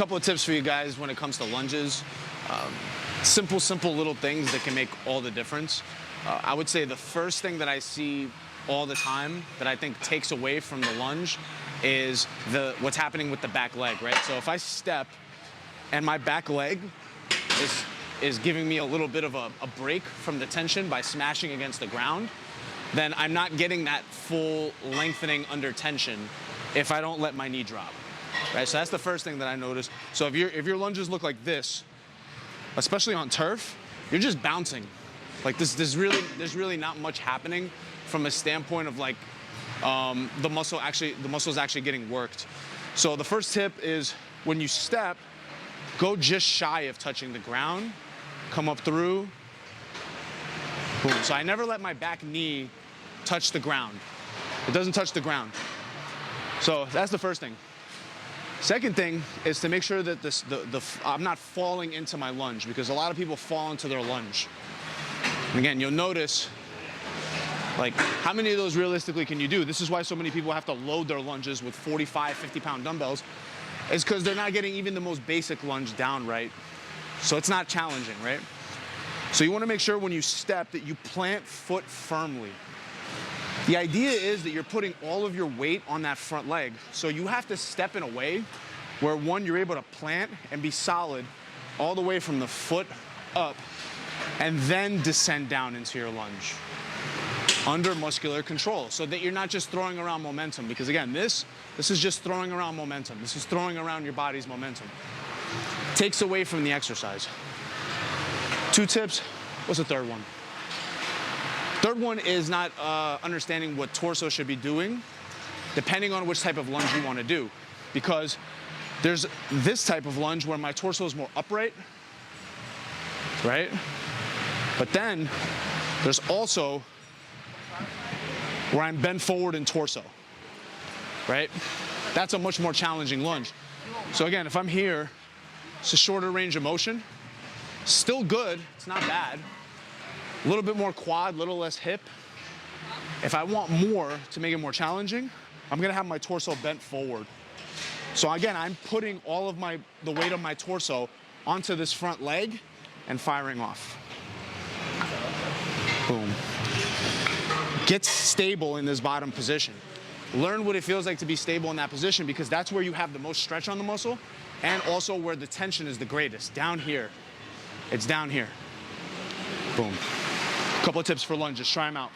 couple of tips for you guys when it comes to lunges. Simple little things that can make all the difference. I would say the first thing that I see all the time that I think takes away from the lunge is what's happening with the back leg, right? So if I step and my back leg is giving me a little bit of a break from the tension by smashing against the ground, then I'm not getting that full lengthening under tension if I don't let my knee drop, right? So that's the first thing that I notice. So if your lunges look like this, especially on turf, you're just bouncing. Like there's really not much happening from a standpoint of like the muscle's actually getting worked. So the first tip is when you step, go just shy of touching the ground, come up through, boom. So I never let my back knee touch the ground. It doesn't touch the ground. So that's the first thing. Second thing is to make sure that I'm not falling into my lunge, because a lot of people fall into their lunge. And again, you'll notice, like, how many of those realistically can you do? This is why so many people have to load their lunges with 45, 50-pound dumbbells, is because they're not getting even the most basic lunge down right. So it's not challenging, right? So you want to make sure when you step that you plant foot firmly. The idea is that you're putting all of your weight on that front leg. So you have to step in a way where, one, you're able to plant and be solid all the way from the foot up and then descend down into your lunge under muscular control, so that you're not just throwing around momentum. Because again, this is just throwing around momentum. This is throwing around your body's momentum. Takes away from the exercise. 2 tips. What's the third one? Third one is not understanding what torso should be doing, depending on which type of lunge you want to do. Because there's this type of lunge where my torso is more upright, right? But then there's also where I'm bent forward in torso, right? That's a much more challenging lunge. So again, if I'm here, it's a shorter range of motion. Still good, it's not bad. A little bit more quad, a little less hip. If I want more to make it more challenging, I'm gonna have my torso bent forward. So again, I'm putting all of the weight of my torso onto this front leg and firing off. Boom. Get stable in this bottom position. Learn what it feels like to be stable in that position, because that's where you have the most stretch on the muscle and also where the tension is the greatest. Down here. It's down here. Boom. Couple of tips for lunges. Try them out.